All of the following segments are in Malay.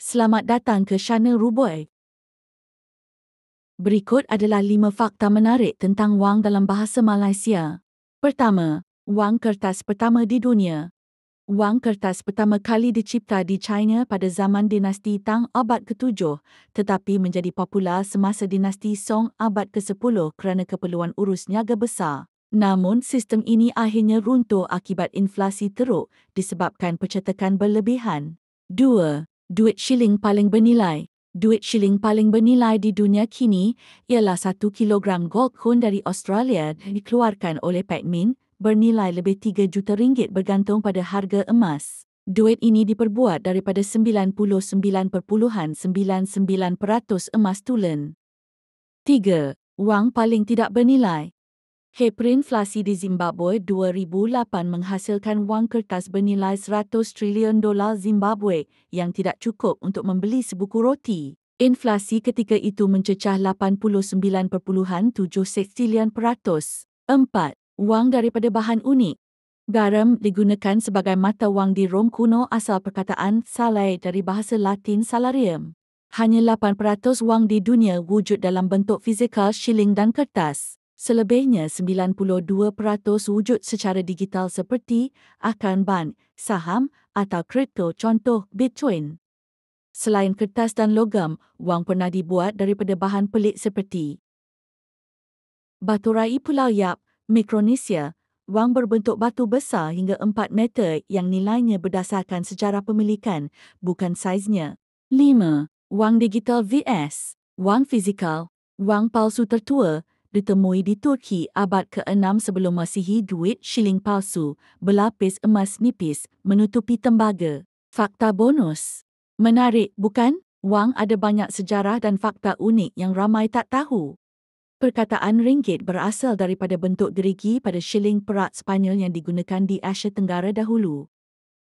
Selamat datang ke Channel Ruboy. Berikut adalah 5 fakta menarik tentang wang dalam bahasa Malaysia. Pertama, wang kertas pertama di dunia. Wang kertas pertama kali dicipta di China pada zaman dinasti Tang abad ke-7, tetapi menjadi popular semasa dinasti Song abad ke-10 kerana keperluan urus niaga besar. Namun, sistem ini akhirnya runtuh akibat inflasi teruk disebabkan percetakan berlebihan. 2. Duit shilling paling bernilai. Duit shilling paling bernilai di dunia kini ialah 1 kilogram gold coin dari Australia yang dikeluarkan oleh Pat Mint bernilai lebih 3 juta ringgit bergantung pada harga emas. Duit ini diperbuat daripada 99.99% emas tulen. 3. Wang paling tidak bernilai. Hiperinflasi di Zimbabwe 2008 menghasilkan wang kertas bernilai $100 trilion Zimbabwe yang tidak cukup untuk membeli sebuku roti. Inflasi ketika itu mencecah 89.76%. 4. Wang daripada bahan unik. Garam digunakan sebagai mata wang di Rom kuno asal perkataan salai dari bahasa Latin salarium. Hanya 8% wang di dunia wujud dalam bentuk fizikal shilling dan kertas. Selebihnya 92% wujud secara digital seperti akaun bank, saham atau kripto contoh Bitcoin. Selain kertas dan logam, wang pernah dibuat daripada bahan pelik seperti batu rai Pulau Yap, Mikronesia, wang berbentuk batu besar hingga 4 meter yang nilainya berdasarkan sejarah pemilikan, bukan saiznya. 5. Wang digital vs. Wang fizikal. Wang palsu tertua ditemui di Turki abad ke-6 sebelum Masihi. Duit shilling palsu, berlapis emas nipis, menutupi tembaga. Fakta bonus. Menarik, bukan? Wang ada banyak sejarah dan fakta unik yang ramai tak tahu. Perkataan ringgit berasal daripada bentuk gerigi pada shilling perak Sepanyol yang digunakan di Asia Tenggara dahulu.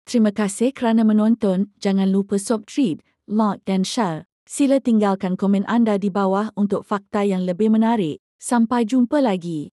Terima kasih kerana menonton. Jangan lupa subscribe, like dan share. Sila tinggalkan komen anda di bawah untuk fakta yang lebih menarik. Sampai jumpa lagi.